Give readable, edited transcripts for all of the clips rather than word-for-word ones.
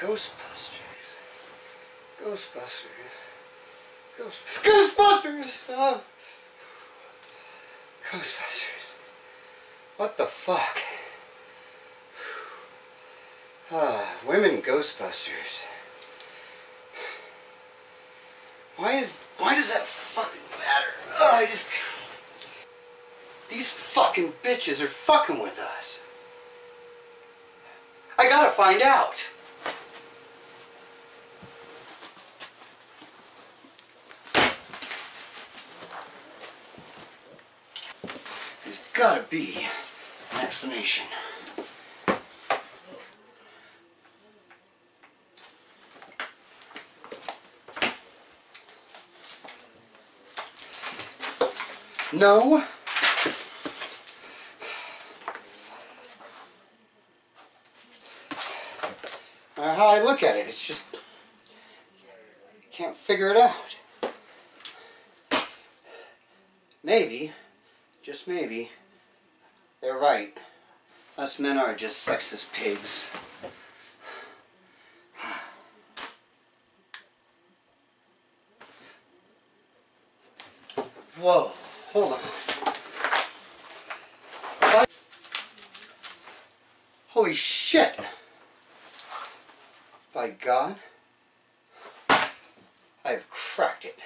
Ghostbusters. Ghostbusters. Ghostbusters! Oh. Ghostbusters. What the fuck? Women Ghostbusters. Why does that fucking matter? These fucking bitches are fucking with us. I gotta find out. There's gotta be an explanation. No. How I look at it, it's just can't figure it out. Maybe, just maybe, they're right. Us men are just sexist pigs. Whoa, hold on. Holy shit! By God, I've cracked it.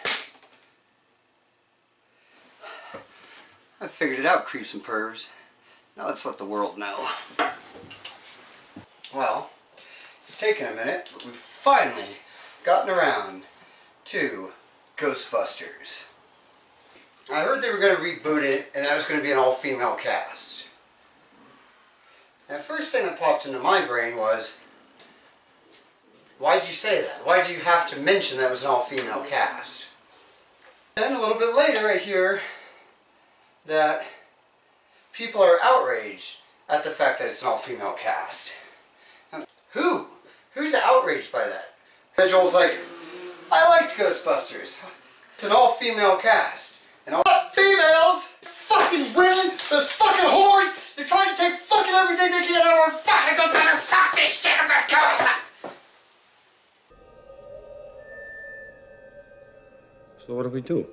I've figured it out, creeps and pervs. Now let's let the world know. Well, it's taken a minute, but we've finally gotten around to Ghostbusters. I heard they were going to reboot it, and that was going to be an all-female cast. And the first thing that popped into my brain was, why'd you say that? Why do you have to mention that it was an all-female cast? Then a little bit later I hear that people are outraged at the fact that it's an all-female cast. Who? Who's outraged by that? Joel's like, I liked Ghostbusters. It's an all-female cast. And all females, fucking women, those fucking whores, they're trying to take fucking everything they can get out of our fucking Ghostbusters. Fuck this shit, I'm gonna kill myself. So what do we do?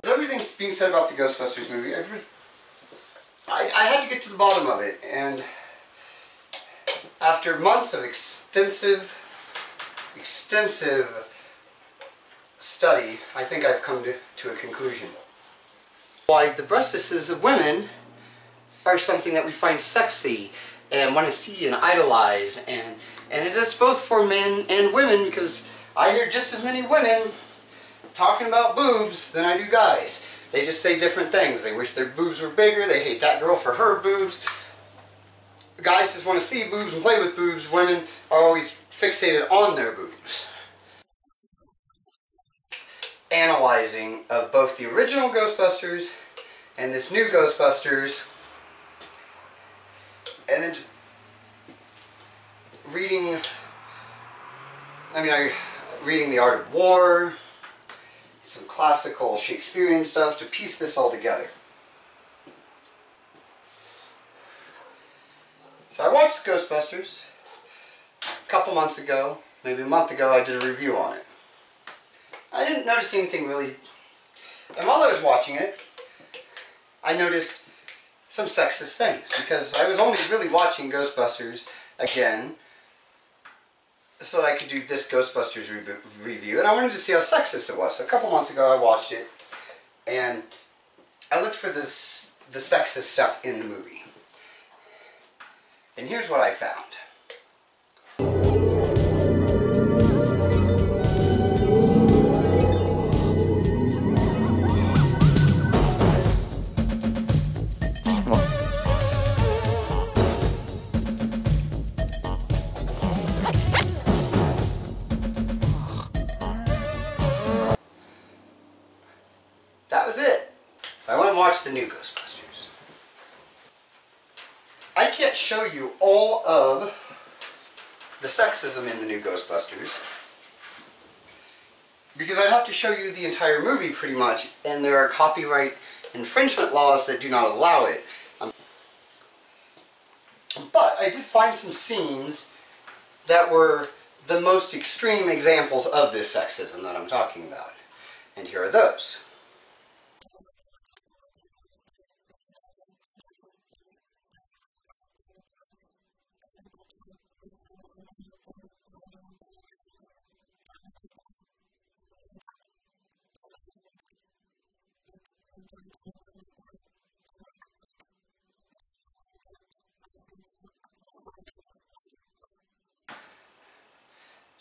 Everything's being said about the Ghostbusters movie. I had to get to the bottom of it, and after months of extensive study, I think I've come to a conclusion. Why the breastises of women are something that we find sexy and want to see and idolize, and it's both for men and women, because I hear just as many women talking about boobs than I do guys. They just say different things. They wish their boobs were bigger, they hate that girl for her boobs. Guys just want to see boobs and play with boobs. Women are always fixated on their boobs. Analyzing of both the original Ghostbusters and this new Ghostbusters, and then reading The Art of War, some classical Shakespearean stuff to piece this all together. So I watched Ghostbusters a couple months ago, maybe a month ago. I did a review on it. I didn't notice anything really, and while I was watching it, I noticed some sexist things, because I was only really watching Ghostbusters again so that I could do this Ghostbusters review, and I wanted to see how sexist it was. So a couple months ago I watched it, and I looked for the sexist stuff in the movie. And here's what I found. That was it. I went and watched the new Ghostbusters. I can't show you all of the sexism in the new Ghostbusters, because I'd have to show you the entire movie pretty much, and there are copyright infringement laws that do not allow it. But I did find some scenes that were the most extreme examples of this sexism that I'm talking about. And here are those.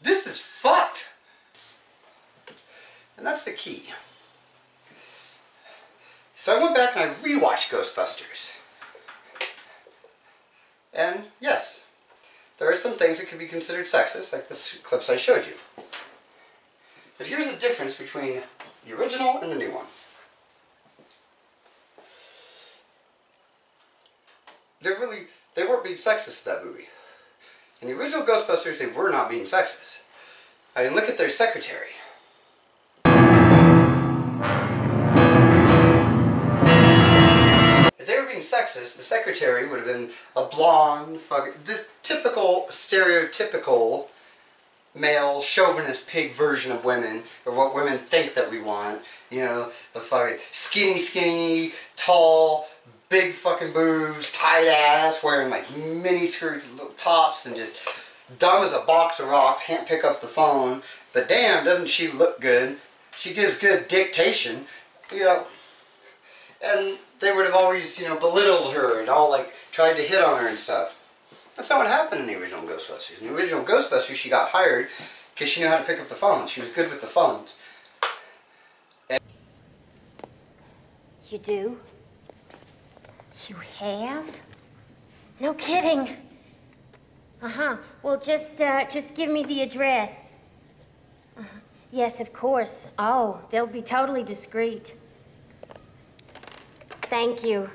This is fucked! And that's the key. So I went back and I rewatched Ghostbusters. And yes, there are some things that could be considered sexist, like the clips I showed you. But here's the difference between the original and the new one. They weren't being sexist in that movie. In the original Ghostbusters, they were not being sexist. I mean, look at their secretary. If they were being sexist, the secretary would have been a blonde, the typical, stereotypical male chauvinist pig version of women, or what women think that we want. You know, the fucking skinny, tall, big fucking boobs, tight ass, wearing like mini skirts, little tops, and just dumb as a box of rocks, can't pick up the phone, but damn, doesn't she look good? She gives good dictation, you know. And they would have always, you know, belittled her and all like tried to hit on her and stuff. That's not what happened in the original Ghostbusters. In the original Ghostbusters, she got hired because she knew how to pick up the phone. She was good with the phones. And you do? You have? No kidding. Uh-huh. Well, just give me the address. Yes, of course. Oh, they'll be totally discreet. Thank you.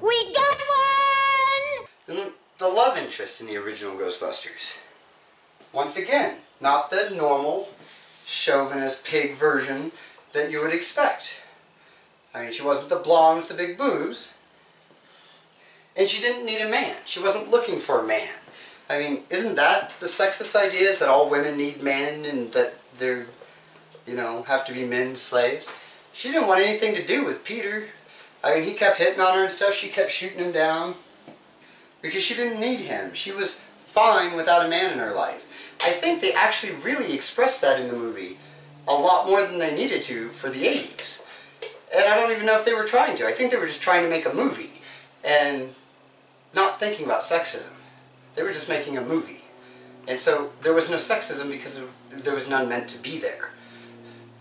We got one! then the love interest in the original Ghostbusters. Once again, not the normal chauvinist pig version that you would expect. I mean, she wasn't the blonde with the big boobs. And she didn't need a man. She wasn't looking for a man. I mean, isn't that the sexist idea, is that all women need men and that they're, you know, have to be men's slaves? She didn't want anything to do with Peter. I mean, he kept hitting on her and stuff. She kept shooting him down because she didn't need him. She was fine without a man in her life. I think they actually really expressed that in the movie a lot more than they needed to for the 80s. And I don't even know if they were trying to. I think they were just trying to make a movie and not thinking about sexism. They were just making a movie. And so there was no sexism because there was none meant to be there.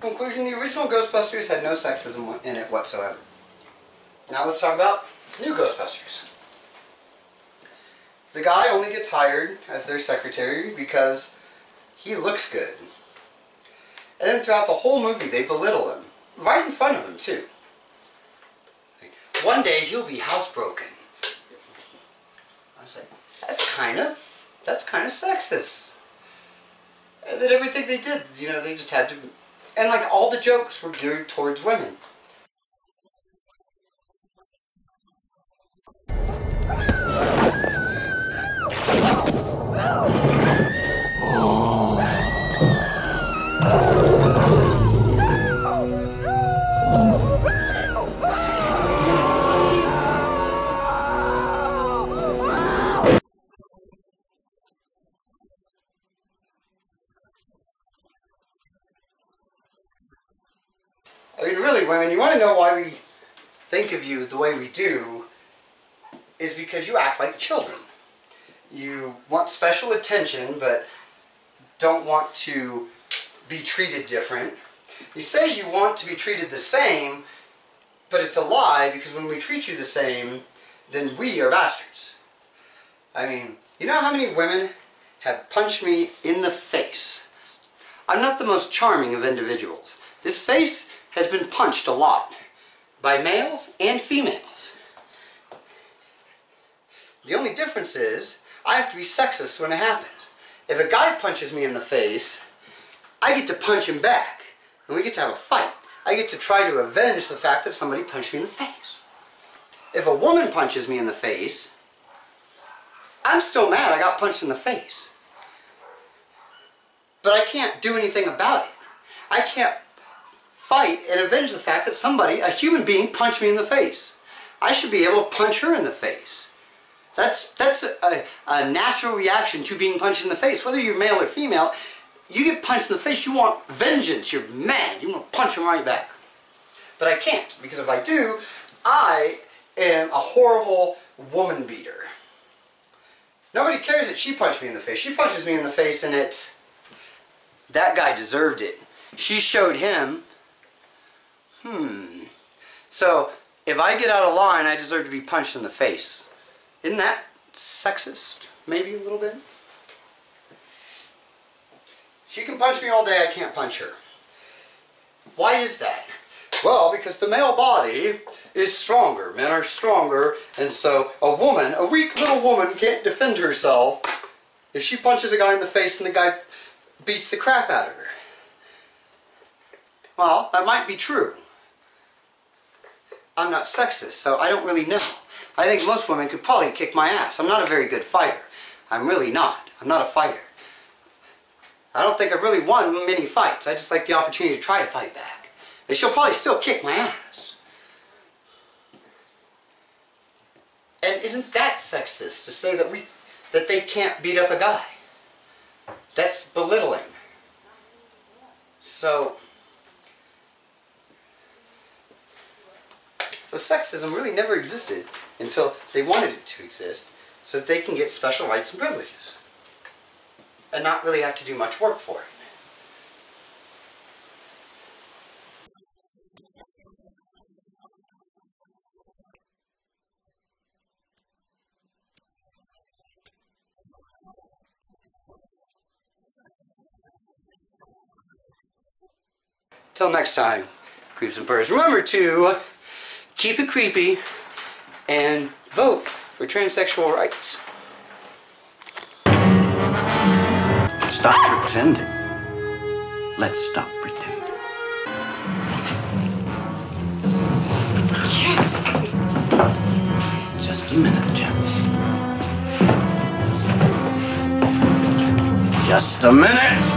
In conclusion, the original Ghostbusters had no sexism in it whatsoever. Now let's talk about new Ghostbusters. The guy only gets hired as their secretary because he looks good. And then throughout the whole movie they belittle him. Right in front of him, too. Like, one day he'll be housebroken. I was like, that's kind of sexist. And then everything they did, you know, they just had to, and like all the jokes were geared towards women. I mean, really, women, you want to know why we think of you the way we do, is because you act like children. You want special attention, but don't want to be treated different. You say you want to be treated the same, but it's a lie, because when we treat you the same, then we are bastards. I mean, you know how many women have punched me in the face? I'm not the most charming of individuals. This face has been punched a lot by males and females. The only difference is I have to be sexist when it happens. If a guy punches me in the face, I get to punch him back, and we get to have a fight. I get to try to avenge the fact that somebody punched me in the face. If a woman punches me in the face, I'm still mad I got punched in the face. But I can't do anything about it. I can't fight and avenge the fact that somebody, a human being, punched me in the face. I should be able to punch her in the face. That's a natural reaction to being punched in the face. Whether you're male or female, you get punched in the face, you want vengeance, you're mad, you want to punch them right back. But I can't, because if I do, I am a horrible woman beater. Nobody cares that she punched me in the face. She punches me in the face and that guy deserved it. She showed him, So, if I get out of line, I deserve to be punched in the face. Isn't that sexist? Maybe a little bit? She can punch me all day, I can't punch her. Why is that? Well, because the male body is stronger. Men are stronger, and so a weak little woman can't defend herself if she punches a guy in the face and the guy beats the crap out of her. Well, that might be true. I'm not sexist, so I don't really know. I think most women could probably kick my ass. I'm not a very good fighter. I'm really not. I'm not a fighter. I don't think I've really won many fights. I just like the opportunity to try to fight back. And she'll probably still kick my ass. And isn't that sexist to say that they can't beat up a guy? That's belittling. So sexism really never existed until they wanted it to exist so that they can get special rights and privileges and not really have to do much work for it. Till next time, creeps and birds, remember to keep it creepy and vote for transsexual rights. Stop pretending. Let's stop pretending. Just a minute, James. Just a minute!